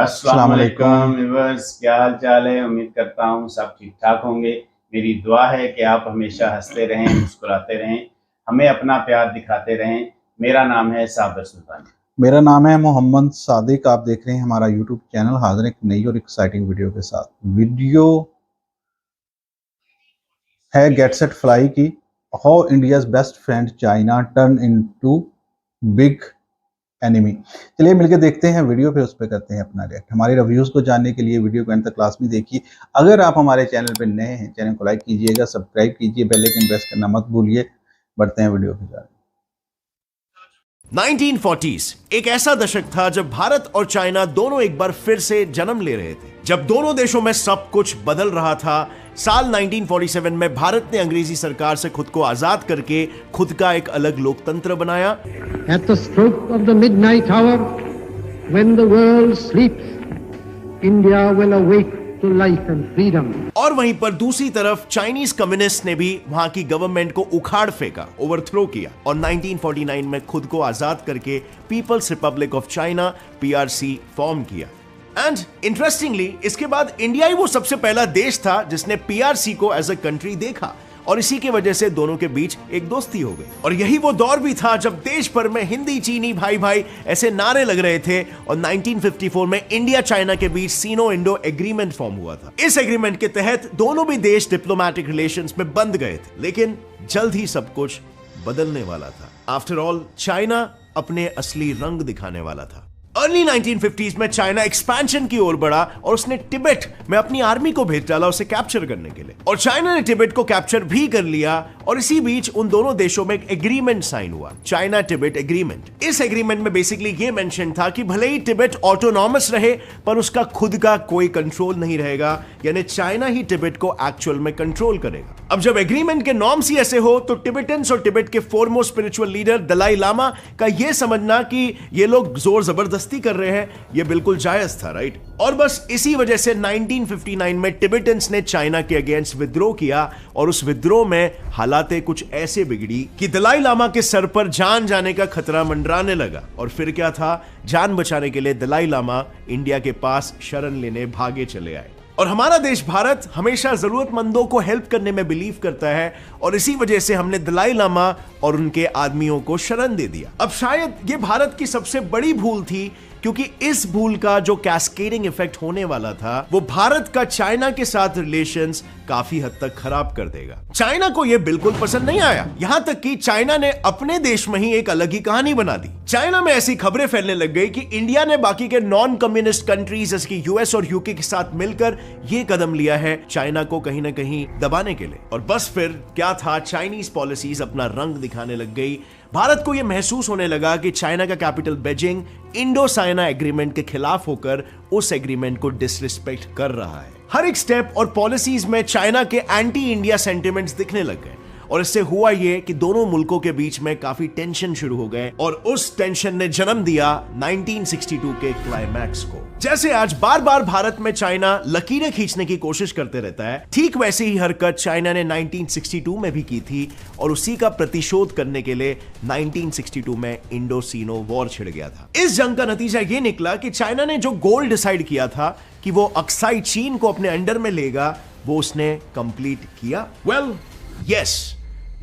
अस्सलाम वालेकुम व्यूअर्स, क्या हाल चाल है। उम्मीद करता हूँ सब ठीक ठाक होंगे। मेरी दुआ है कि आप हमेशा हंसते रहें, मुस्कुराते रहें, हमें अपना प्यार दिखाते रहें। मेरा नाम है साबिर सुल्तान। मेरा नाम है मोहम्मद सादिक। आप देख रहे हैं हमारा यूट्यूब चैनल। हाजिर एक नई और एक्साइटिंग वीडियो के साथ। वीडियो है गेट सेट फ्लाई की, how India's best friend China turn into big enemy. चलिए मिलकर देखते हैं वीडियो, फिर उस पर करते हैं अपना रिएक्ट। हमारे रिव्यूज को जानने के लिए वीडियो को अंत तक लाजमी देखिए। अगर आप हमारे चैनल पर नए हैं, चैनल को लाइक कीजिएगा, सब्सक्राइब कीजिए, बेल आइकन प्रेस करना मत भूलिए। बढ़ते हैं वीडियो की जाने। 1940s एक ऐसा दशक था जब भारत और चाइना दोनों एक बार फिर से जन्म ले रहे थे, जब दोनों देशों में सब कुछ बदल रहा था। साल 1947 में भारत ने अंग्रेजी सरकार से खुद को आजाद करके खुद का एक अलग लोकतंत्र बनाया। At the stroke of the midnight hour, when the world sleeps, India will awake to life and freedom. और वहीं पर दूसरी तरफ चाइनीज कम्युनिस्ट ने भी वहां की गवर्नमेंट को उखाड़ फेंका, ओवरथ्रो किया और 1949 में खुद को आजाद करके People's Republic of China PRC form किया। एंड इंटरेस्टिंगली इसके बाद इंडिया ही वो सबसे पहला देश था जिसने PRC को एज अ कंट्री देखा और इसी की वजह से दोनों के बीच एक दोस्ती हो गई। और यही वो दौर भी था जब देश भर में हिंदी चीनी भाई भाई ऐसे नारे लग रहे थे और 1954 में इंडिया चाइना के बीच सीनो इंडो एग्रीमेंट फॉर्म हुआ था। इस एग्रीमेंट के तहत दोनों भी देश डिप्लोमेटिक रिलेशंस में बंध गए थे, लेकिन जल्द ही सब कुछ बदलने वाला था। आफ्टर ऑल चाइना अपने असली रंग दिखाने वाला था। अर्ली 1950s में चाइना एक्सपेंशन की ओर बढ़ा और उसने तिब्बत में अपनी आर्मी को भेज डाला उसे कैप्चर करने के लिए, और चाइना ने तिब्बत को कैप्चर भी कर लिया। और इसी बीच उन दोनों देशों में एक एग्रीमेंट साइन हुआ, चाइना तिब्बत एग्रीमेंट। इस एग्रीमेंट में बेसिकली ये मेंशन था कि भले ही तिब्बत ऑटोनॉमस रहे पर उसका खुद का कोई कंट्रोल नहीं रहेगा, यानी चाइना ही तिब्बत को एक्चुअल में कंट्रोल करेगा। अब जब एग्रीमेंट के नॉर्म्स ही ऐसे हो तो टिबेटन्स और तिब्बत के foremost spiritual leader Dalai Lama का यह समझना कि ये लोग जोर जबरदस्ती कर रहे हैं, ये बिल्कुल जायज था, राइट। और बस इसी वजह से 1959 में टिबेटन्स ने चाइना के अगेंस्ट विद्रोह किया और उस विद्रोह में हालातें कुछ ऐसे बिगड़ी कि दलाई लामा के सर पर जान जाने का खतरा मंडराने लगा। और फिर क्या था, जान बचाने के लिए दलाई लामा इंडिया के पास शरण लेने भागे चले आए। और हमारा देश भारत हमेशा जरूरतमंदों को हेल्प करने में बिलीव करता है और इसी वजह से हमने दलाई लामा और उनके आदमियों को शरण दे दिया। अब शायद ये भारत की सबसे बड़ी भूल थी, क्योंकि इस भूल का जो कैस्केडिंग इफेक्ट होने वाला था वो भारत का चाइना के साथ रिलेशंस काफी हद तक खराब कर देगा। चाइना को यह बिल्कुल पसंद नहीं आया, यहां तक कि चाइना ने अपने देश में ही एक अलग ही कहानी बना दी। चाइना में ऐसी खबरें फैलने लग गई कि इंडिया ने बाकी के नॉन कम्युनिस्ट कंट्रीज जैसे कि US और UK के साथ मिलकर यह कदम लिया है चाइना को कहीं ना कहीं दबाने के लिए। और बस फिर क्या था, चाइनीज पॉलिसीज अपना रंग दिखाने लग गई। भारत को यह महसूस होने लगा कि चाइना का capital Beijing Indo China agreement के खिलाफ होकर उस एग्रीमेंट को डिसरिस्पेक्ट कर रहा है। हर एक स्टेप और पॉलिसीज में चाइना के एंटी इंडिया सेंटिमेंट्स दिखने लग गए और इससे हुआ ये कि दोनों मुल्कों के बीच में काफी टेंशन शुरू हो गए और उस टेंशन ने जन्म दिया 1962 के क्लाइमैक्स को। जैसे आज बार बार भारत में चाइना लकीरें खींचने की कोशिश करते रहता है, ठीक वैसे ही हरकत चाइना ने 1962 में भी की थी और उसी का प्रतिशोध करने के लिए 1962 में इंडो सीनो वॉर छिड़ गया था। इस जंग का नतीजा ये निकला कि चाइना ने जो गोल डिसाइड किया था कि वो अक्साई चीन को अपने अंडर में लेगा, वो उसने कंप्लीट किया। वेल यस,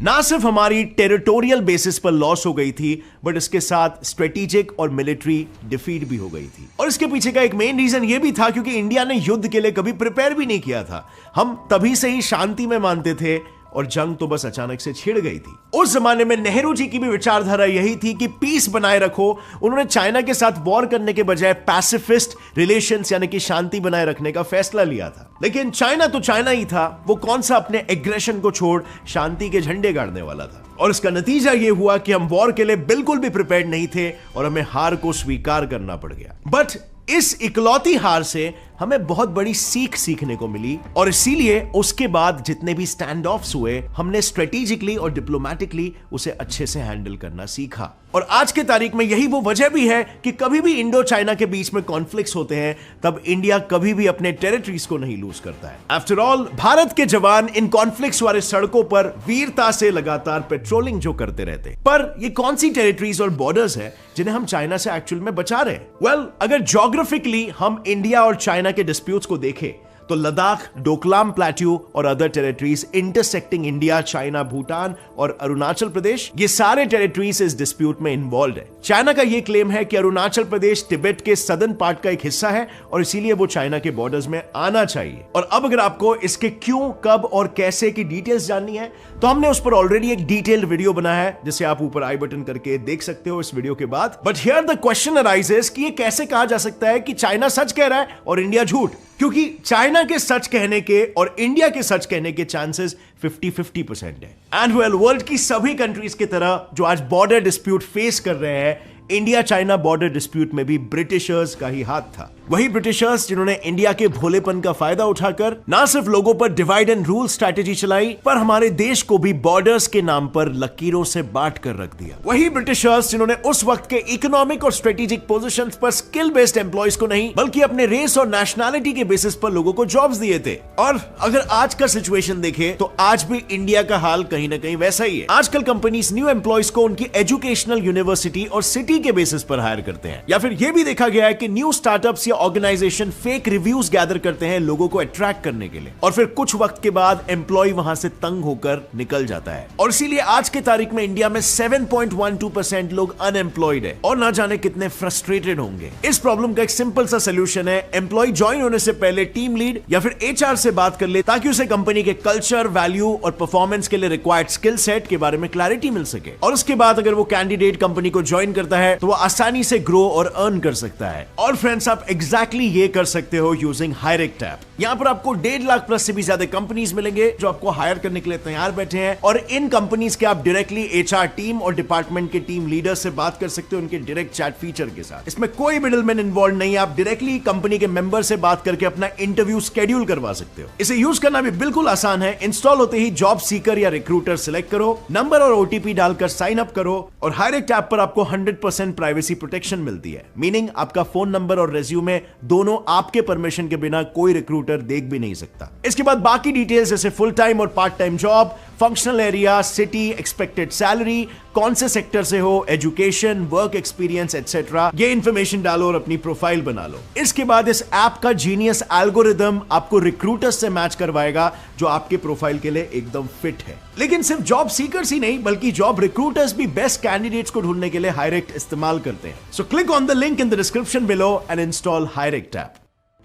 ना सिर्फ हमारी टेरिटोरियल बेसिस पर लॉस हो गई थी, बट इसके साथ स्ट्रेटेजिक और मिलिट्री डिफीट भी हो गई थी। और इसके पीछे का एक मेन रीजन यह भी था क्योंकि इंडिया ने युद्ध के लिए कभी प्रिपेयर भी नहीं किया था। हम तभी से ही शांति में मानते थे और जंग तो बस अचानक से छिड़ गई थी। उस जमाने में नेहरू जी की भी विचारधारा यही थी कि पीस बनाए रखो। उन्होंने चाइना के साथ वॉर करने के बजाय पैसिफिस्ट रिलेशंस यानी कि शांति बनाए रखने का फैसला लिया था। लेकिन चाइना तो चाइना ही था, वो कौन सा अपने एग्रेशन को छोड़ शांति के झंडे गाड़ने वाला था। और इसका नतीजा यह हुआ कि हम वॉर के लिए बिल्कुल भी प्रिपेयर्ड नहीं थे और हमें हार को स्वीकार करना पड़ गया। बट इस इकलौती हार से हमें बहुत बड़ी सीख सीखने को मिली और इसीलिए उसके बाद जितने भी स्टैंड ऑफ्स हुए हमने स्ट्रेटेजिकली और डिप्लोमेटिकली उसे अच्छे से हैंडल करना सीखा। और आज के तारीख में यही वो वजह भी है कि कभी भी इंडो चाइना के बीच में कॉन्फ्लिक्ट्स होते हैं तब इंडिया कभी भी अपने टेरिटरीज को नहीं लूज करता है। आफ्टर ऑल भारत के जवान इन कॉन्फ्लिक्ट्स वाले सड़कों पर वीरता से लगातार पेट्रोलिंग जो करते रहते हैं। पर ये कौन सी टेरिटरीज और बॉर्डर्स है जिन्हें हम चाइना से एक्चुअल में बचा रहे हैं? वेल, अगर ज्योग्राफिकली हम इंडिया और चाइना के डिस्प्यूट्स को देखें तो लद्दाख, डोकलाम प्लेट्यू और other territories intersecting India, China, Bhutan और अरुणाचल प्रदेश, ये सारे टेरिटरीज इस डिस्प्यूट में इन्वॉल्व है। चाइना का ये क्लेम है कि अरुणाचल प्रदेश तिब्बत के सदर्न पार्ट का एक हिस्सा है और इसीलिए वो चाइना के बॉर्डर्स में आना चाहिए। और अब अगर आपको इसके क्यों, कब और कैसे की डिटेल्स जाननी है तो हमने उस पर ऑलरेडी एक डिटेल्ड वीडियो बनाया है जिसे आप ऊपर आई बटन करके देख सकते हो इस वीडियो के बाद। But here the question arises कि ये कैसे कहा जा सकता है कि चाइना सच कह रहा है और इंडिया झूठ, क्योंकि चाइना के सच कहने के और इंडिया के सच कहने के चांसेस 50-50% है। एंड वेल, वर्ल्ड की सभी कंट्रीज की तरह जो आज बॉर्डर डिस्प्यूट फेस कर रहे हैं, इंडिया चाइना बॉर्डर डिस्प्यूट में भी ब्रिटिशर्स का ही हाथ था। वही ब्रिटिशर्स जिन्होंने इंडिया के भोलेपन का फायदा उठाकर ना सिर्फ लोगों पर डिवाइड एंड रूल स्ट्रैटेजी चलाई पर हमारे देश को भी बॉर्डर्स के नाम पर लकीरों से बांट कर रख दिया। वही ब्रिटिशर्स जिन्होंने उस वक्त के इकोनॉमिक और स्ट्रेटेजिक पोजीशंस पर स्किल बेस्ड एम्प्लॉयज को नहीं बल्कि अपने रेस और नेशनैलिटी के बेसिस पर लोगों को जॉब्स दिए थे। और अगर आज का सिचुएशन देखें तो आज भी इंडिया का हाल कहीं ना कहीं वैसा ही है। आजकल कंपनीज न्यू एम्प्लॉयज को उनकी एजुकेशनल, यूनिवर्सिटी और सिटी के बेसिस पर हायर करते हैं, या फिर यह भी देखा गया है कि न्यू स्टार्टअप्स या ऑर्गेनाइजेशन फेक रिव्यूज गैदर करते हैं लोगों को अट्रैक्ट करने के लिए और फिर कुछ वक्त के बाद एम्प्लॉय वहां से तंग होकर निकल जाता है। और इसीलिए आज के तारीख में इंडिया में 7.12% लोग अनएम्प्लॉयड है और ना जाने कितने फ्रस्ट्रेटेड होंगे। इस प्रॉब्लम का एक सिंपल सा सोल्यूशन है, एम्प्लॉय ज्वाइन होने से पहले टीम लीड या फिर एचआर से बात कर ले ताकि उसे कंपनी के कल्चर, वैल्यू और परफॉर्मेंस के लिए रिक्वायर्ड स्किल सेट के बारे में क्लैरिटी मिल सके। और उसके बाद अगर वो कैंडिडेट कंपनी को ज्वाइन करता है तो वो आसानी से ग्रो और अर्न कर सकता है। और फ्रेंड्स, आप एग्जैक्टली ये कर सकते हो यूजिंग हायरेक्ट ऐप। यहां पर आपको 1.5 लाख प्लस से भी ज्यादा कंपनीज मिलेंगे जो आपको हायर करने के लिए तैयार बैठे हैं और इन कंपनीज के आप डायरेक्टली एचआर टीम और डिपार्टमेंट के टीम लीडर से बात कर सकते हो उनके डायरेक्ट चैट फीचर के साथ। इसमें कोई मिडलमैन इन्वॉल्व नहीं है, आप डायरेक्टली कंपनी के मेंबर से बात करके अपना इंटरव्यू शेड्यूल करवा सकते हो। इसे यूज करना भी बिल्कुल आसान है। इंस्टॉल होते ही जॉब सीकर या रिक्रूटर सिलेक्ट करो, नंबर और ओटीपी डालकर साइन अप करो और हायरेक्ट ऐप पर आपको 100% प्राइवेसी प्रोटेक्शन मिलती है। मीनिंग आपका फोन नंबर और रेज्यूमे दोनों आपके परमिशन के बिना कोई रिक्रूटर देख भी नहीं सकता। इसके बाद बाकी डिटेल्स जैसे फुल टाइम और part time job, functional area, city, expected salary, कौन से सेक्टर से हो, एजुकेशन, वर्क एक्सपीरियंस एटसेट्रा, ये इंफॉर्मेशन डालो और अपनी प्रोफाइल बना लो। इसके बाद इस ऐप का जीनियस एल्गोरिदम आपको रिक्रूटर्स से मैच करवाएगा जो आपके प्रोफाइल के लिए एकदम फिट है। लेकिन सिर्फ जॉब सीकर्स ही नहीं बल्कि जॉब रिक्रूटर्स भी बेस्ट कैंडिडेट्स को ढूंढने के लिए हायरेक्ट इस्तेमाल करते हैं। So click on the link in the description below and install Hirect app.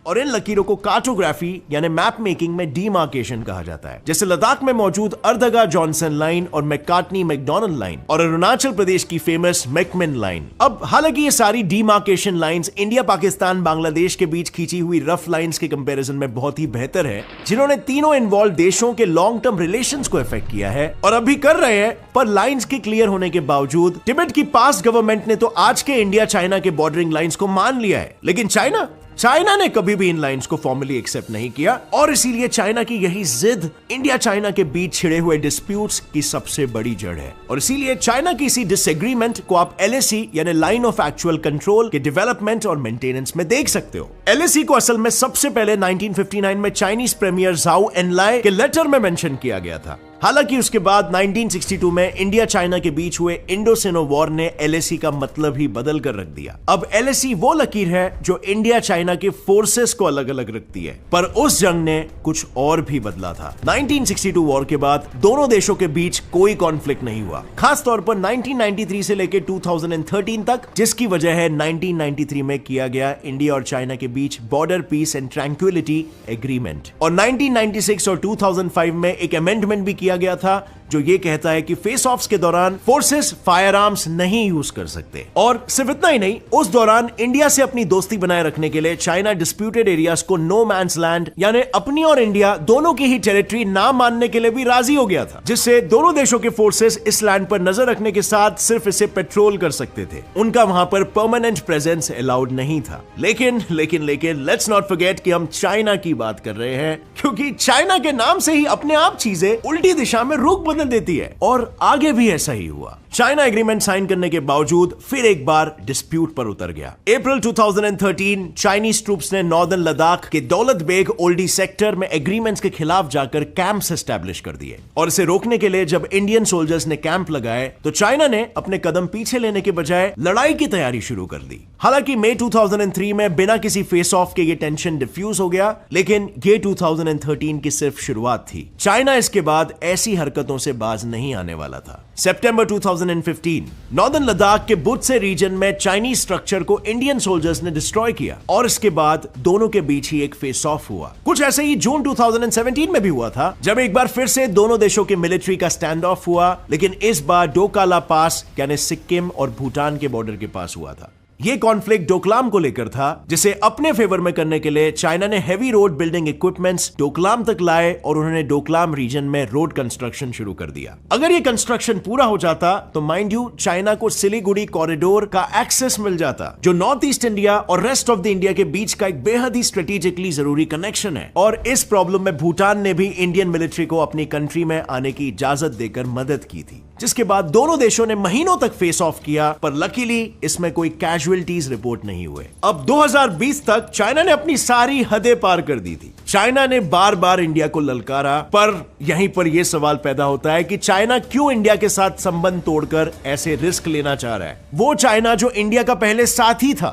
और इन लकीरों को कार्टोग्राफी यानी मैप मेकिंग में डीमार्केशन कहा जाता है, जैसे लद्दाख में मौजूद अर्दगा जॉनसन लाइन और मैकार्टनी मैकडोनल्ड लाइन और अरुणाचल प्रदेश की फेमस मैकमिन लाइन। अब हालांकि ये सारी demarcation lines India, Pakistan, Bangladesh के बीच खींची हुई रफ लाइंस के कंपैरिजन में बहुत ही बेहतर है, जिन्होंने तीनों इन्वॉल्व देशों के लॉन्ग टर्म रिलेशंस को इफेक्ट किया है और अभी कर रहे हैं। पर लाइंस के क्लियर होने के बावजूद तिब्बत की पास्ट गवर्नमेंट ने तो आज के इंडिया चाइना के बॉर्डरिंग लाइंस को मान लिया है, लेकिन चाइना ने कभी भी इन लाइंस को फॉर्मली एक्सेप्ट नहीं किया और इसीलिए चाइना की यही जिद इंडिया चाइना के बीच छिड़े हुए डिस्प्यूट्स की सबसे बड़ी जड़ है। और इसीलिए चाइना की इसी डिसएग्रीमेंट को आप LAC यानी लाइन ऑफ एक्चुअल कंट्रोल के डेवलपमेंट और मेंटेनेंस में देख सकते हो। LAC को असल में सबसे पहले 1959 में चाइनीज प्रीमियर झाओ एनलाई के लेटर में मेंशन किया गया था। हालांकि उसके बाद 1962 में इंडिया चाइना के बीच हुए इंडो-सिनो वॉर ने LAC का मतलब ही बदल कर रख दिया। अब LAC वो लकीर है जो इंडिया चाइना के फोर्सेस को अलग अलग रखती है, पर उस जंग ने कुछ और भी बदला था। 1962 वॉर के बाद दोनों देशों के बीच कोई कॉन्फ्लिक्ट नहीं हुआ, खास तौर पर 1993 से लेकर 2013 तक, जिसकी वजह है 1993 में किया गया इंडिया और चाइना के बीच border peace and tranquillity agreement. और 1996 और 2005 में एक अमेंडमेंट भी किया गया था जो ये कहता है कि फेस ऑफ्स के दौरान फोर्सेस फायर आर्म्स नहीं यूज कर सकते। और सिर्फ इतना ही नहीं, उस दौरान इंडिया से अपनी दोस्ती बनाए रखने के लिए चाइना डिस्प्यूटेड एरियाज को नो मैंस लैंड यानी अपनी और इंडिया दोनों की ही टेरिटरी ना मानने के लिए भी राजी हो गया था, जिससे दोनों देशों के फोर्सेस इस लैंड पर नजर रखने के साथ सिर्फ इसे पेट्रोल कर सकते थे। उनका वहां पर परमानेंट प्रेजेंस अलाउड नहीं था। लेकिन लेट्स नॉट फॉरगेट कि हम चाइना की बात कर रहे हैं, क्योंकि चाइना के नाम से ही अपने आप चीजें उल्टी दिशा में रुख बदल देती है, और आगे भी ऐसा ही हुआ। चाइना एग्रीमेंट साइन करने के बावजूद फिर एक बार डिस्प्यूट पर उतर गया। अप्रैल 2013 चाइनीज ट्रूप्स ने नॉर्दर्न लद्दाख के दौलत बेग ओल्डी सेक्टर में एग्रीमेंट्स के खिलाफ जाकर कैंप्स एस्टैब्लिश कर दिए, और इसे रोकने के लिए जब इंडियन सोल्जर्स ने कैंप लगाए तो चाइना ने अपने कदम पीछे लेने के बजाय लड़ाई की तैयारी शुरू कर दी। हालांकि मई 2003 में बिना किसी फेस ऑफ के ये टेंशन डिफ्यूज हो गया, लेकिन ये 2013 की सिर्फ शुरुआत थी। चाइना इसके बाद ऐसी हरकतों से बाज नहीं आने वाला था। सितंबर 2015 नॉर्दर्न लद्दाख के बुत्से रीजन में चाइनीज स्ट्रक्चर को इंडियन सोल्जर्स ने डिस्ट्रॉय किया, और इसके बाद दोनों के बीच ही एक फेस ऑफ हुआ। कुछ ऐसे ही जून 2017 में भी हुआ था, जब एक बार फिर से दोनों देशों के मिलिट्री का स्टैंड ऑफ हुआ, लेकिन इस बार डोकाला पास यानी सिक्किम और भूटान के बॉर्डर के पास हुआ था। ये कॉन्फ्लिक्ट डोकलाम को लेकर था, जिसे अपने फेवर में करने के लिए चाइना ने heavy road building equipments Doklam तक लाए, और उन्होंने डोकलाम रीजन में रोड कंस्ट्रक्शन शुरू कर दिया। अगर ये कंस्ट्रक्शन पूरा हो जाता तो माइंड यू चाइना को सिलीगुड़ी कॉरिडोर का एक्सेस मिल जाता, जो नॉर्थ ईस्ट इंडिया और रेस्ट ऑफ द इंडिया के बीच का एक बेहद ही स्ट्रेटेजिकली जरूरी कनेक्शन है। और इस प्रॉब्लम में भूटान ने भी इंडियन मिलिट्री को अपनी कंट्री में आने की इजाजत देकर मदद की थी, जिसके बाद दोनों देशों ने महीनों तक फेस ऑफ किया, पर लकीली इसमें कोई कैजुअलिटीज रिपोर्ट नहीं हुए। अब 2020 तक चाइना ने अपनी सारी हदें पार कर दी थी। चाइना ने बार बार इंडिया को ललकारा, पर यहीं पर यह सवाल पैदा होता है कि चाइना क्यों इंडिया के साथ संबंध तोड़कर ऐसे रिस्क लेना चाह रहा है, वो चाइना जो इंडिया का पहले साथी था।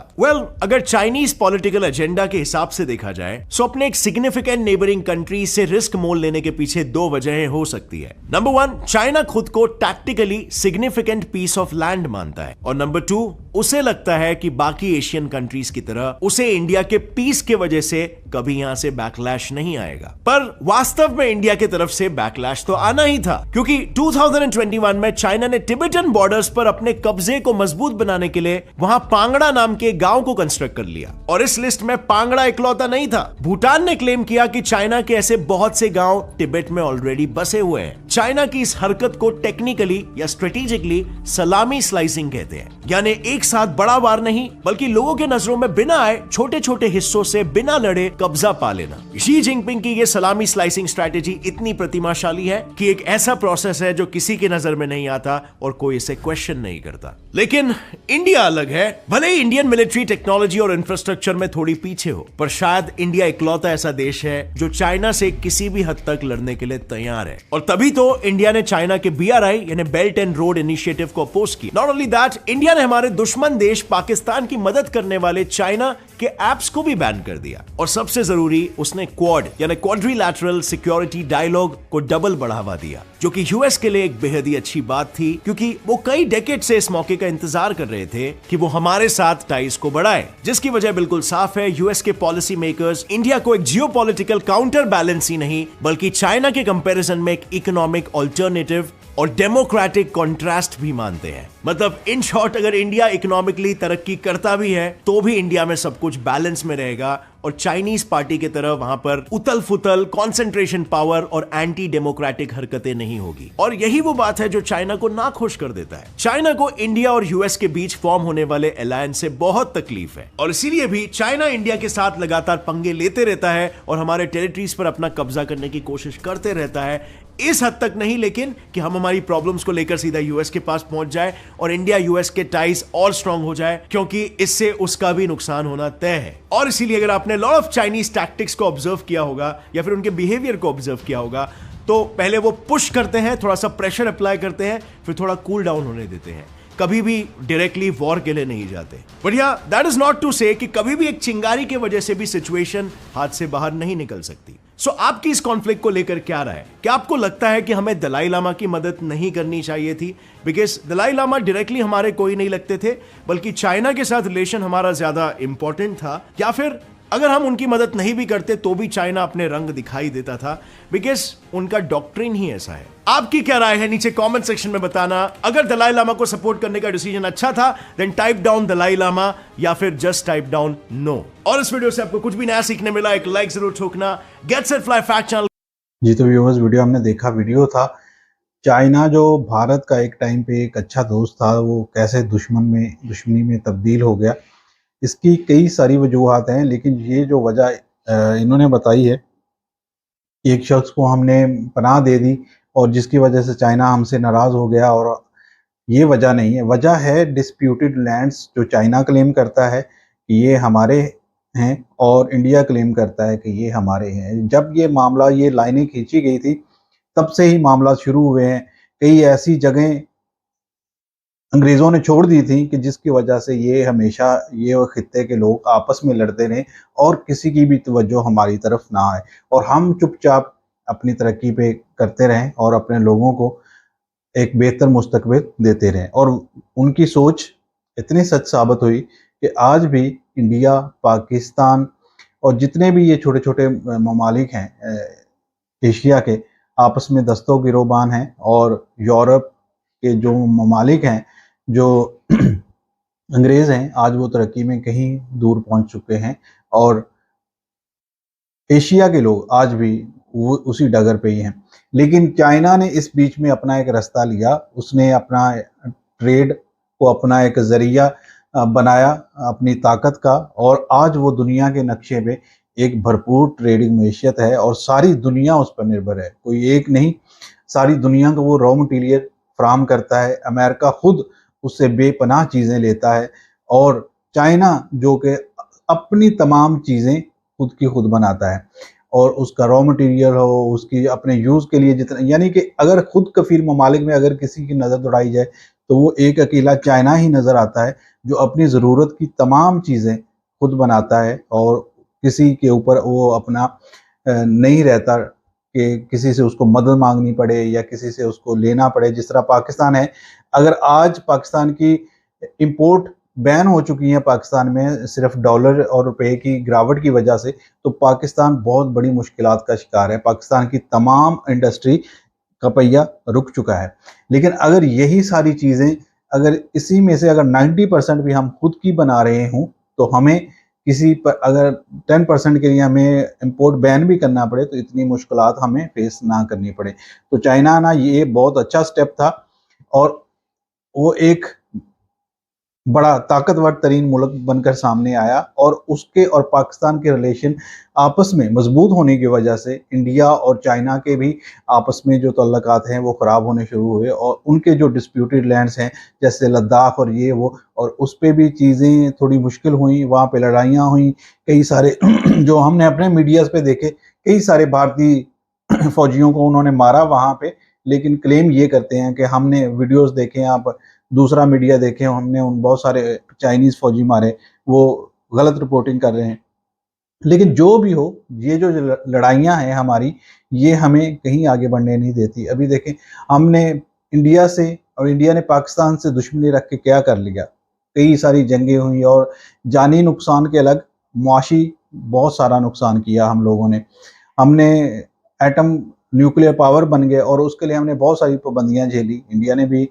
अगर चाइनीज पॉलिटिकल एजेंडा के हिसाब से देखा जाए तो अपने एक सिग्निफिकेंट नेबरिंग कंट्री से रिस्क मोल लेने के पीछे दो वजहें हो सकती है। नंबर 1, चाइना खुद को tactically significant piece of land मानता है, और नंबर 2, उसे लगता है कि बाकी एशियन कंट्रीज की तरह उसे इंडिया के पीस के वजह से कभी यहां से बैकलैश नहीं आएगा। पर वास्तव में इंडिया की तरफ से बैकलैश तो आना ही था, क्योंकि 2021 में चाइना ने तिब्बतन बॉर्डर्स पर अपने कब्जे को मजबूत बनाने के लिए वहां पांगड़ा नाम के गांव को कंस्ट्रक्ट कर लिया, और इस लिस्ट में पांगड़ा इकलौता नहीं था। भूटान ने क्लेम किया कि चाइना के ऐसे बहुत से गांव तिब्बत में ऑलरेडी बसे हुए हैं। चाइना की इस हरकत को टेक्निकली या स्ट्रेटेजिकली सलामी स्लाइसिंग कहते हैं, यानी एक साथ बड़ा वार नहीं, बल्कि लोगों के नजरों में बिना आए छोटे छोटे हिस्सों से बिना लड़े कब्जा पा लेना। शी जिनपिंग की ये सलामी स्लाइसिंग स्ट्रैटेजी इतनी प्रतिमाशाली है कि एक ऐसा प्रोसेस है जो किसी के नजर में नहीं आता और कोई इसे क्वेश्चन नहीं करता। लेकिन इंडिया अलग है। भले ही इंडियन मिलिट्री टेक्नोलॉजी और इंफ्रास्ट्रक्चर में थोड़ी पीछे हो, पर शायद इंडिया इकलौता ऐसा देश है जो चाइना से किसी भी हद तक लड़ने के लिए तैयार है, और तभी तो इंडिया ने चाइना के BRI यानी बेल्ट एंड रोड इनिशिएटिव को अपोज किया। नॉट ओनली दैट, इंडिया ने हमारे दुश्मन देश पाकिस्तान की मदद करने वाले चाइना के एप्स को भी बैन कर दिया, और सबसे जरूरी उसने क्वाड यानी क्वाड्रिलैटरल सिक्योरिटी डायलॉग को डबल बढ़ावा दिया, जो कि यूएस के लिए एक बेहद ही अच्छी बात थी, क्योंकि वो कई डेकेड से इस मौके का इंतजार कर रहे थे कि वो हमारे साथ टाइज को बढ़ाए। जिसकी वजह बिल्कुल साफ है, यूएस के पॉलिसी मेकर्स इंडिया को एक जियोपॉलिटिकल काउंटर बैलेंस ही नहीं, बल्कि चाइना के कंपैरिजन में एक इकोनॉमिक ऑल्टरनेटिव और डेमोक्रेटिक कॉन्ट्रास्ट भी मानते हैं। मतलब इन शॉर्ट, अगर इंडिया इकोनॉमिकली तरक्की करता भी है तो भी इंडिया में सब कुछ बैलेंस में रहेगा, और चाइनीज पार्टी की तरह वहां पर उतल फुतल, कॉन्सेंट्रेशन पावर और एंटी डेमोक्रेटिक हरकतें नहीं होगी। और यही वो बात है जो चाइना को नाखुश कर देता है। चाइना को इंडिया और यूएस के बीच फॉर्म होने वाले अलायंस से बहुत तकलीफ है, और इसीलिए भी चाइना इंडिया के साथ लगातार पंगे लेते रहता है और हमारे टेरिटरीज पर अपना कब्जा करने की कोशिश करते रहता है। इस हद तक नहीं लेकिन कि हम हमारी प्रॉब्लम्स को लेकर सीधा यूएस के पास पहुंच जाए और इंडिया यूएस के टाइज और स्ट्रांग हो जाए, क्योंकि इससे उसका भी नुकसान होना तय है। और इसीलिए अगर आपने लॉट ऑफ चाइनीज टैक्टिक्स को ऑब्जर्व किया होगा या फिर उनके बिहेवियर को ऑब्जर्व किया होगा, तो पहले वो पुश करते हैं, थोड़ा सा प्रेशर अप्लाई करते हैं, फिर थोड़ा कूल डाउन होने देते हैं, कभी भी डायरेक्टली वॉर के लिए नहीं जाते। बट या दैट इज नॉट टू से कि कभी भी एक चिंगारी की वजह से भी सिचुएशन हाथ से बाहर नहीं निकल सकती। सो आपकी इस कॉन्फ्लिक्ट को लेकर क्या राय है? क्या आपको लगता है कि हमें दलाई लामा की मदद नहीं करनी चाहिए थी? बिकॉज दलाई लामा डायरेक्टली हमारे कोई नहीं लगते थे, बल्कि चाइना के साथ रिलेशन हमारा ज्यादा इंपॉर्टेंट था, या फिर अगर हम उनकी मदद नहीं भी करते तो भी चाइना अपने रंग दिखाई देता था, बिकॉज उनका डॉक्ट्रिन ही ऐसा है। आपकी क्या राय है नीचे कमेंट सेक्शन में बताना। अगर दलाई लामा को सपोर्ट करने का डिसीजन अच्छा था then type down Dalai Lama, या फिर जस्ट टाइप डाउन नो। और इस वीडियो से आपको कुछ भी नया सीखने मिला, एक लाइक जरूर ठोकना। Get set fly fact channel. जी तो व्यूअर्स, वीडियो हमने देखा, वीडियो था चाइना जो भारत का एक टाइम पे एक अच्छा दोस्त था, वो कैसे दुश्मनी में तब्दील हो गया। इसकी कई सारी वजूहात हैं, लेकिन ये जो वजह इन्होंने बताई है, एक शख्स को हमने पनाह दे दी और जिसकी वजह से चाइना हमसे नाराज़ हो गया, और ये वजह नहीं है। वजह है डिस्प्यूटेड लैंड्स जो चाइना क्लेम करता है कि ये हमारे हैं और इंडिया क्लेम करता है कि ये हमारे हैं। जब ये मामला, ये लाइनें खींची गई थी, तब से ही मामला शुरू हुए हैं। कई ऐसी जगहें अंग्रेज़ों ने छोड़ दी थी कि जिसकी वजह से ये हमेशा ये खित्ते के लोग आपस में लड़ते रहे और किसी की भी तवज्जो हमारी तरफ ना आए, और हम चुपचाप अपनी तरक्की पे करते रहें और अपने लोगों को एक बेहतर मुस्तकबिल देते रहें। और उनकी सोच इतनी सच साबित हुई कि आज भी इंडिया, पाकिस्तान और जितने भी ये छोटे छोटे ममालिक हैं एशिया के, आपस में दस्तों गिरोबान हैं। और यूरोप के जो ममालिक हैं, जो अंग्रेज़ हैं, आज वो तरक्की में कहीं दूर पहुंच चुके हैं, और एशिया के लोग आज भी वो उसी डगर पे ही हैं। लेकिन चाइना ने इस बीच में अपना एक रास्ता लिया, उसने अपना ट्रेड को अपना एक ज़रिया बनाया अपनी ताकत का, और आज वो दुनिया के नक्शे पे एक भरपूर ट्रेडिंग मैशियत है और सारी दुनिया उस पर निर्भर है। कोई एक नहीं, सारी दुनिया को वो रॉ मटीरियल फ्राहम करता है। अमेरिका खुद उससे बेपनाह चीज़ें लेता है, और चाइना जो कि अपनी तमाम चीज़ें खुद की खुद बनाता है, और उसका रॉ मटेरियल हो, उसकी अपने यूज़ के लिए जितना, यानी कि अगर खुद कफील ममालिक में अगर किसी की नज़र दौड़ाई जाए तो वो एक अकेला चाइना ही नज़र आता है, जो अपनी ज़रूरत की तमाम चीज़ें खुद बनाता है और किसी के ऊपर वो अपना नहीं रहता कि किसी से उसको मदद मांगनी पड़े या किसी से उसको लेना पड़े। जिस तरह पाकिस्तान है, अगर आज पाकिस्तान की इंपोर्ट बैन हो चुकी है पाकिस्तान में सिर्फ डॉलर और रुपए की गिरावट की वजह से, तो पाकिस्तान बहुत बड़ी मुश्किलात का शिकार है। पाकिस्तान की तमाम इंडस्ट्री का पहिया रुक चुका है। लेकिन अगर यही सारी चीज़ें, अगर इसी में से अगर 90% भी हम खुद की बना रहे हों, तो हमें किसी पर अगर 10% के लिए हमें इंपोर्ट बैन भी करना पड़े तो इतनी मुश्किलात हमें फेस ना करनी पड़े। तो चाइना ना, ये बहुत अच्छा स्टेप था, और वो एक बड़ा ताकतवर तरीन मुल्क बनकर सामने आया, और उसके और पाकिस्तान के रिलेशन आपस में मजबूत होने की वजह से इंडिया और चाइना के भी आपस में जो तल्लुकात हैं वो ख़राब होने शुरू हुए, और उनके जो डिस्प्यूटेड लैंड्स हैं जैसे लद्दाख और ये वो, और उस पर भी चीज़ें थोड़ी मुश्किल हुई, वहाँ पे लड़ाइयाँ हुई। कई सारे जो हमने अपने मीडियाज़ पे देखे, कई सारे भारतीय फौजियों को उन्होंने मारा वहाँ पे, लेकिन क्लेम ये करते हैं कि हमने वीडियोस देखे हैं, आप दूसरा मीडिया देखें, हमने उन बहुत सारे चाइनीज़ फौजी मारे, वो गलत रिपोर्टिंग कर रहे हैं। लेकिन जो भी हो, ये जो लड़ाइयाँ हैं हमारी, ये हमें कहीं आगे बढ़ने नहीं देती। अभी देखें, हमने इंडिया से और इंडिया ने पाकिस्तान से दुश्मनी रख के क्या कर लिया। कई सारी जंगें हुई और जानी नुकसान के अलग मुआशी बहुत सारा नुकसान किया हम लोगों ने। हमने एटम न्यूक्लियर पावर बन गए और उसके लिए हमने बहुत सारी पाबंदियाँ झेली, इंडिया ने भी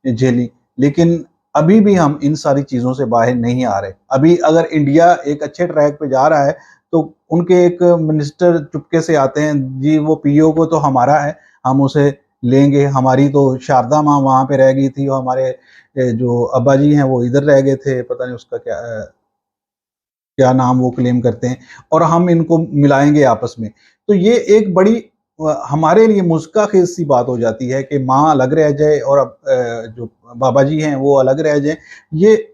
झेली, लेकिन अभी भी हम इन सारी चीज़ों से बाहर नहीं आ रहे। अभी अगर इंडिया एक अच्छे ट्रैक पे जा रहा है तो उनके एक मिनिस्टर चुपके से आते हैं, जी वो पीओ को तो हमारा है, हम उसे लेंगे, हमारी तो शारदा माँ वहाँ पे रह गई थी, और हमारे जो अब्बा जी हैं वो इधर रह गए थे, पता नहीं उसका क्या नाम वो क्लेम करते हैं, और हम इनको मिलाएंगे आपस में। तो ये एक बड़ी हमारे लिए मुस्काखेज़ सी बात हो जाती है कि माँ अलग रह जाए और अब जो बाबा जी हैं वो अलग रह जाए। ये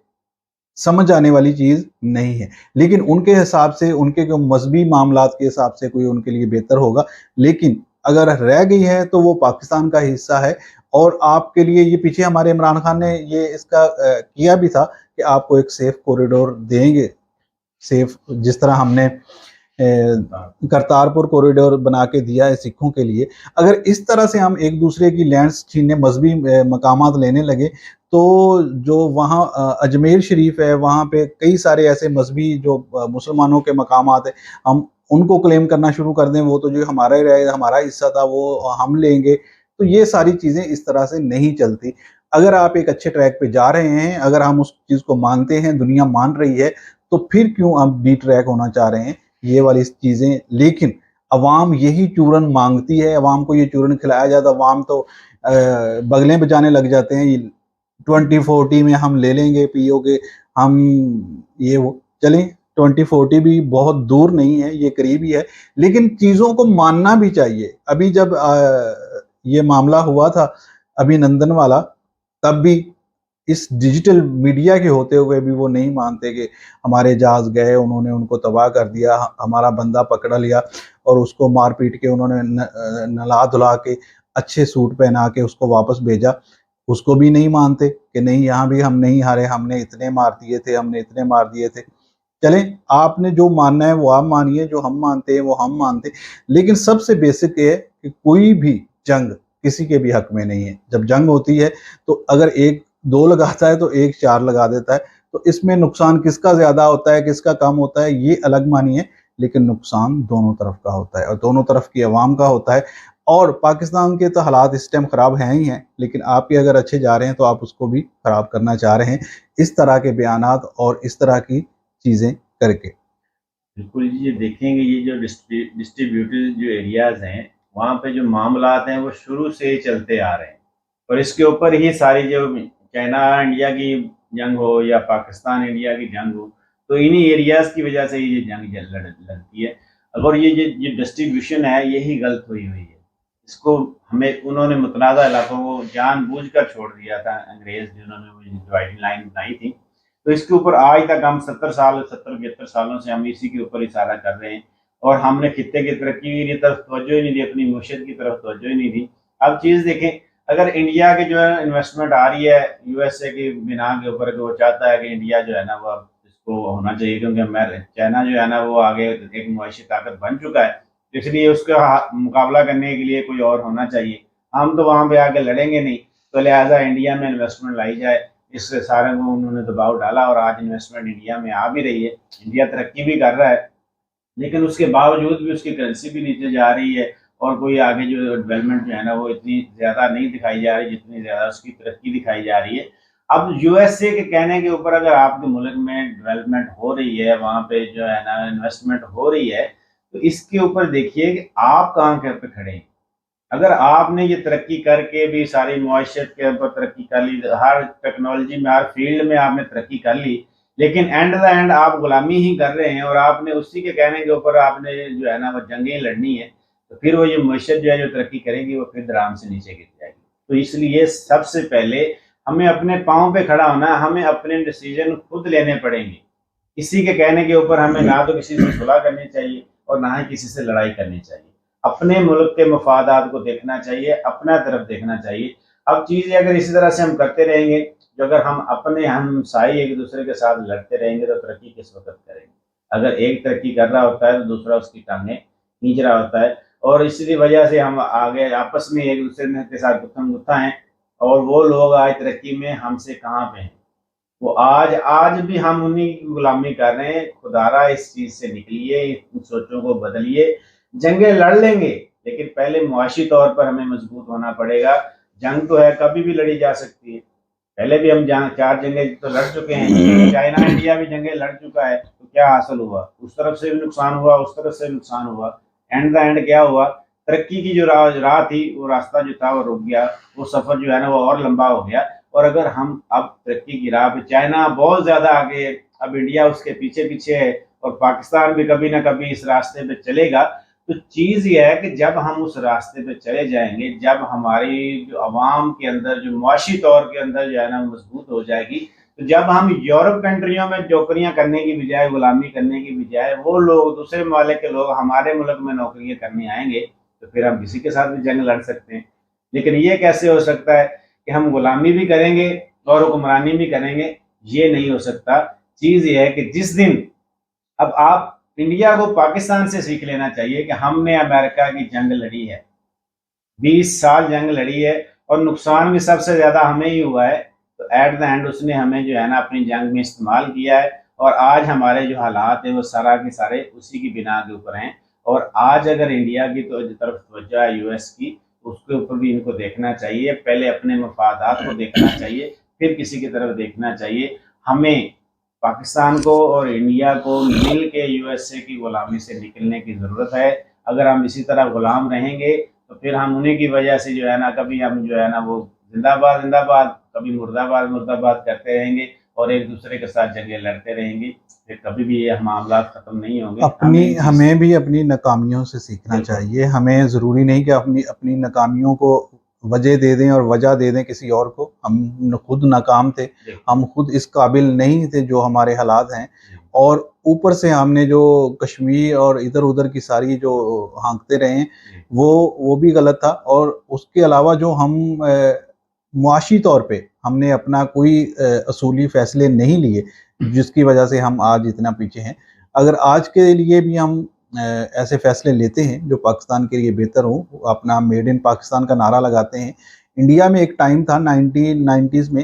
समझ आने वाली चीज़ नहीं है, लेकिन उनके हिसाब से, उनके जो मजहबी मामलात के हिसाब से कोई उनके लिए बेहतर होगा। लेकिन अगर रह गई है तो वो पाकिस्तान का हिस्सा है, और आपके लिए ये पीछे हमारे इमरान खान ने ये इसका किया भी था कि आपको एक सेफ कॉरिडोर देंगे, सेफ, जिस तरह हमने करतारपुर कॉरिडोर बना के दिया है सिखों के लिए। अगर इस तरह से हम एक दूसरे की लैंड्स छीनने, मजहबी मकामात लेने लगे, तो जो वहाँ अजमेर शरीफ है, वहाँ पे कई सारे ऐसे मजहबी जो मुसलमानों के मकामात है, हम उनको क्लेम करना शुरू कर दें, वो तो जो हमारा ही रहेगा, हमारा हिस्सा था वो हम लेंगे। तो ये सारी चीज़ें इस तरह से नहीं चलती। अगर आप एक अच्छे ट्रैक पे जा रहे हैं, अगर हम उस चीज़ को मानते हैं, दुनिया मान रही है, तो फिर क्यों आप डी ट्रैक होना चाह रहे हैं, ये वाली चीज़ें। लेकिन अवाम यही चूरन मांगती है, अवाम को ये चूरन खिलाया जाता, अवाम तो बगलें बजाने लग जाते हैं। 2040 में हम ले लेंगे पीओके, हम ये वो चलें। 2040 भी बहुत दूर नहीं है, ये करीब ही है, लेकिन चीज़ों को मानना भी चाहिए। अभी जब ये मामला हुआ था अभिनंदन वाला, तब भी इस डिजिटल मीडिया के होते हुए भी वो नहीं मानते कि हमारे जहाज गए, उन्होंने उनको तबाह कर दिया, हमारा बंदा पकड़ा लिया और उसको मार पीट के उन्होंने नला धुला के अच्छे सूट पहना के उसको वापस भेजा। उसको भी नहीं मानते कि नहीं, यहाँ भी हम नहीं हारे, हमने इतने मार दिए थे, हमने इतने मार दिए थे। चलें, आपने जो मानना है वो आप मानिए, जो हम मानते हैं वो हम मानते हैं। लेकिन सबसे बेसिक ये है कि कोई भी जंग किसी के भी हक में नहीं है। जब जंग होती है तो अगर एक 2 लगाता है तो एक 4 लगा देता है। तो इसमें नुकसान किसका ज़्यादा होता है, किसका कम होता है, ये अलग मानिए, लेकिन नुकसान दोनों तरफ का होता है और दोनों तरफ की आवाम का होता है। और पाकिस्तान के तो हालात इस टाइम ख़राब हैं ही हैं, लेकिन आपके अगर अच्छे जा रहे हैं तो आप उसको भी ख़राब करना चाह रहे हैं, इस तरह के बयानात और इस तरह की चीज़ें करके। बिल्कुल जी, ये देखेंगे ये जो डिस्ट्रीब्यूटेड जो एरियाज़ हैं, वहाँ पे जो मामलात हैं वो शुरू से ही चलते आ रहे हैं और इसके ऊपर ही सारी जो चाइना इंडिया की जंग हो या पाकिस्तान इंडिया की जंग हो, तो इन्हीं एरियाज़ की वजह से ये जंग लड़ती है। और ये डिस्ट्रीब्यूशन है, यही गलत हुई है। इसको हमें उन्होंने मुतनाज़ा इलाकों को जानबूझकर छोड़ दिया था अंग्रेज़, जिन्होंने वो डिवाइडिंग लाइन बनाई थी। तो इसके ऊपर आज तक हम 70-75 सालों से हम इसी के ऊपर इशारा कर रहे हैं और हमने खित्ते की तरक्की की तरफ तवज्जो ही नहीं दी, अपनी मुशीयत की तरफ तवज्जो ही नहीं दी। अब चीज़ देखें, अगर इंडिया की जो है इन्वेस्टमेंट आ रही है यूएसए की बिना के ऊपर, वो चाहता है कि इंडिया जो है ना वो इसको होना चाहिए, क्योंकि चाइना जो है ना वो आगे एक मुआशी ताकत बन चुका है, इसलिए उसका मुकाबला करने के लिए कोई और होना चाहिए। हम तो वहाँ पे आके लड़ेंगे नहीं, तो लिहाजा इंडिया में इन्वेस्टमेंट लाई जाए, इससे सारे को उन्होंने दबाव डाला और आज इन्वेस्टमेंट इंडिया में आ भी रही है। इंडिया तरक्की भी कर रहा है, लेकिन उसके बावजूद भी उसकी करेंसी भी नीचे जा रही है और कोई आगे जो डेवलपमेंट जो है ना वो इतनी ज़्यादा नहीं दिखाई जा रही जितनी ज़्यादा उसकी तरक्की दिखाई जा रही है। अब यूएसए के कहने के ऊपर अगर आपके मुल्क में डेवलपमेंट हो रही है, वहाँ पे जो है ना इन्वेस्टमेंट हो रही है, तो इसके ऊपर देखिए कि आप कहाँ पे खड़े हैं। अगर आपने ये तरक्की करके भी सारी मुआशरत के ऊपर तरक्की कर ली, हर टेक्नोलॉजी में हर फील्ड में आपने तरक्की कर ली, लेकिन एंड द एंड आप गुलामी ही कर रहे हैं और आपने उसी के कहने के ऊपर आपने जो है ना वो जंगें लड़नी है, तो फिर वो ये मुआशरत जो है जो तरक्की करेगी वो फिर धराम से नीचे गिर जाएगी। तो इसलिए सबसे पहले हमें अपने पाँव पे खड़ा होना है, हमें अपने डिसीजन खुद लेने पड़ेंगे। किसी के कहने के ऊपर हमें ना तो किसी से सुलह करनी चाहिए और ना ही किसी से लड़ाई करनी चाहिए। अपने मुल्क के मफादात को देखना चाहिए, अपना तरफ देखना चाहिए। अब चीज़ें अगर इसी तरह से हम करते रहेंगे, जो अगर हम अपने हमसाई एक दूसरे के साथ लड़ते रहेंगे तो तरक्की किस वक्त करेंगे। अगर एक तरक्की कर रहा होता है तो दूसरा उसकी टांगें खींच रहा होता है और इसी वजह से हम आगे आपस में एक दूसरे के साथ गुत्थम गुत्था हैं और वो लोग आज तरक्की में हमसे कहाँ पे हैं। वो आज भी हम उन्हीं की गुलामी कर रहे हैं। खुदारा इस चीज़ से निकलिए, इन सोचों को बदलिए। जंगें लड़ लेंगे, लेकिन पहले मुआशी तौर पर हमें मजबूत होना पड़ेगा। जंग तो है, कभी भी लड़ी जा सकती है। पहले भी हम 4 जंगें तो लड़ चुके हैं, चाइना इंडिया भी जंगें लड़ चुका है, तो क्या हासिल हुआ? उस तरफ से भी नुकसान हुआ, उस तरफ से नुकसान हुआ। एंड द एंड क्या हुआ? तरक्की की जो राह थी, वो रास्ता जो था वो रुक गया, वो सफ़र जो है ना वो और लंबा हो गया। और अगर हम अब तरक्की की राह पे, चाइना बहुत ज़्यादा आगे है, अब इंडिया उसके पीछे पीछे है और पाकिस्तान भी कभी ना कभी इस रास्ते पे चलेगा। तो चीज़ ये है कि जब हम उस रास्ते पे चले जाएंगे, जब हमारी जो अवाम के अंदर जो मुआशी तौर के अंदर जो है ना मजबूत हो जाएगी, तो जब हम यूरोप कंट्रियों में नौकरियां करने की बजाय, गुलामी करने की बजाय, वो लोग दूसरे ममालिक के लोग हमारे मुल्क में नौकरियां करने आएंगे, तो फिर हम किसी के साथ भी जंग लड़ सकते हैं। लेकिन ये कैसे हो सकता है कि हम गुलामी भी करेंगे और हुक्मरानी भी करेंगे? ये नहीं हो सकता। चीज़ ये है कि जिस दिन, अब आप इंडिया को पाकिस्तान से सीख लेना चाहिए कि हमने अमेरिका की जंग लड़ी है, 20 साल जंग लड़ी है और नुकसान भी सबसे ज़्यादा हमें ही हुआ है। तो एट द एंड उसने हमें जो है ना अपनी जंग में इस्तेमाल किया है, और आज हमारे जो हालात है वो सारा के सारे उसी की बिना के ऊपर हैं। और आज अगर इंडिया की तो तरफ तवज्जो है यूएस की, उसके ऊपर भी इनको देखना चाहिए। पहले अपने मफादात को देखना चाहिए, फिर किसी की तरफ देखना चाहिए। हमें पाकिस्तान को और इंडिया को मिल के यूएसए की गुलामी से निकलने की ज़रूरत है। अगर हम इसी तरह गुलाम रहेंगे तो फिर हम उन्हीं की वजह से जो है ना कभी हम जो है ना वो जिंदाबाद जिंदाबाद, कभी मुर्दाबाद मुर्दाबाद करते रहेंगे और एक दूसरे के साथ जंगें लड़ते रहेंगे। फिर कभी भी ये मामला खत्म नहीं होंगे। हमें भी अपनी नाकामियों से सीखना चाहिए। हमें ज़रूरी नहीं कि अपनी नाकामियों को वजह दे दें और वजह दे दें किसी और को। हम खुद नाकाम थे, हम खुद इस काबिल नहीं थे जो हमारे हालात हैं, और ऊपर से हमने जो कश्मीर और इधर उधर की सारी जो हाँकते रहे हैं वो भी गलत था। और उसके अलावा जो हम मुआशी तौर पे हमने अपना कोई असूली फ़ैसले नहीं लिए जिसकी वजह से हम आज इतना पीछे हैं। अगर आज के लिए भी हम ऐसे फैसले लेते हैं जो पाकिस्तान के लिए बेहतर हो, अपना मेड इन पाकिस्तान का नारा लगाते हैं। इंडिया में एक टाइम था 1990s में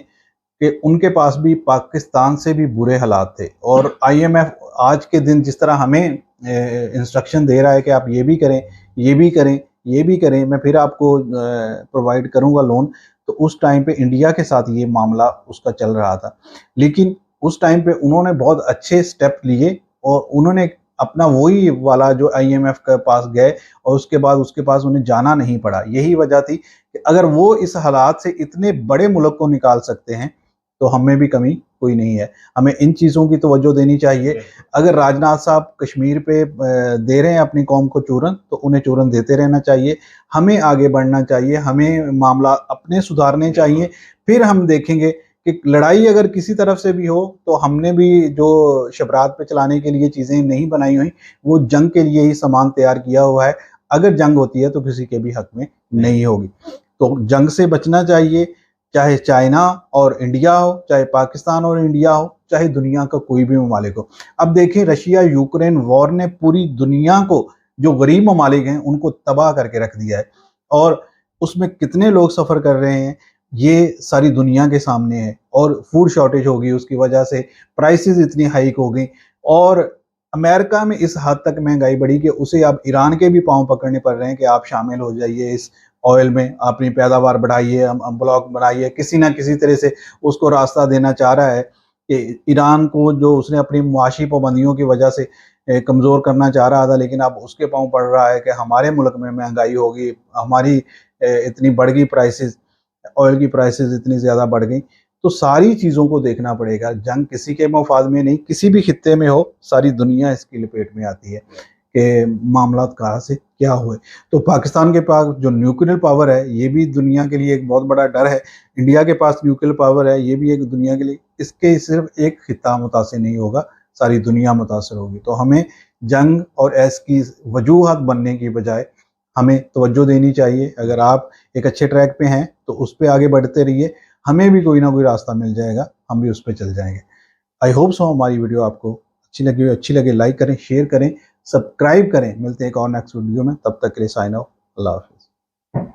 कि उनके पास भी पाकिस्तान से भी बुरे हालात थे, और IMF आज के दिन जिस तरह हमें इंस्ट्रक्शन दे रहा है कि आप ये भी करें, ये भी करें, ये भी करें, मैं फिर आपको प्रोवाइड करूँगा लोन, तो उस टाइम पे इंडिया के साथ ये मामला उसका चल रहा था। लेकिन उस टाइम पे उन्होंने बहुत अच्छे स्टेप लिए और उन्होंने अपना वही वाला जो IMF के पास गए, और उसके बाद उसके पास उन्हें जाना नहीं पड़ा। यही वजह थी कि अगर वो इस हालात से इतने बड़े मुल्क को निकाल सकते हैं तो हमें भी कमी कोई नहीं है। हमें इन चीज़ों की तवज्जो देनी चाहिए। अगर राजनाथ साहब कश्मीर पे दे रहे हैं अपनी कौम को चूरन, तो उन्हें चूरन देते रहना चाहिए। हमें आगे बढ़ना चाहिए, हमें मामला अपने सुधारने चाहिए। फिर हम देखेंगे कि लड़ाई अगर किसी तरफ से भी हो तो हमने भी जो शबरात पे चलाने के लिए चीज़ें नहीं बनाई हुई, वो जंग के लिए ही सामान तैयार किया हुआ है। अगर जंग होती है तो किसी के भी हक में नहीं होगी। तो जंग से बचना चाहिए, चाहे चाइना और इंडिया हो, चाहे पाकिस्तान और इंडिया हो, चाहे दुनिया का कोई भी ममालिक हो। अब देखें, रशिया यूक्रेन वॉर ने पूरी दुनिया को, जो गरीब ममालिक हैं उनको तबाह करके रख दिया है, और उसमें कितने लोग सफ़र कर रहे हैं ये सारी दुनिया के सामने है। और फूड शॉर्टेज हो गई, उसकी वजह से प्राइसेस इतनी हाइक हो गई, और अमेरिका में इस हद तक महंगाई बढ़ी कि उसे अब ईरान के भी पांव पकड़ने पड़ रहे हैं कि आप शामिल हो जाइए इस ऑयल में, अपनी पैदावार बढ़ाइए, हम ब्लॉक बनाइए। किसी ना किसी तरह से उसको रास्ता देना चाह रहा है कि ईरान को, जो उसने अपनी मुआशी पाबंदियों की वजह से कमज़ोर करना चाह रहा था, लेकिन अब उसके पांव पड़ रहा है कि हमारे मुल्क में महंगाई होगी, हमारी इतनी बढ़ गई प्राइसेस, ऑयल की प्राइसेस इतनी ज़्यादा बढ़ गई। तो सारी चीज़ों को देखना पड़ेगा। जंग किसी के मफाद में नहीं, किसी भी खित्ते में हो, सारी दुनिया इसकी लपेट में आती है कि मामला कहाँ से क्या हुए। तो पाकिस्तान के पास जो न्यूक्लियर पावर है, ये भी दुनिया के लिए एक बहुत बड़ा डर है। इंडिया के पास न्यूक्लियर पावर है, ये भी एक दुनिया के लिए, इसके सिर्फ एक खित्ता मुतासिर नहीं होगा, सारी दुनिया मुतासिर होगी। तो हमें जंग और इसकी वजूहत बनने की बजाय हमें तवज्जो देनी चाहिए। अगर आप एक अच्छे ट्रैक पे हैं तो उस पर आगे बढ़ते रहिए, हमें भी कोई ना कोई रास्ता मिल जाएगा, हम भी उस पर चल जाएंगे। आई होप सो हमारी वीडियो आपको अच्छी लगे लाइक करें, शेयर करें, सब्सक्राइब करें। मिलते हैं एक और नेक्स्ट वीडियो में, तब तक के लिए साइन ऑफ। अल्लाह हाफ़िज़।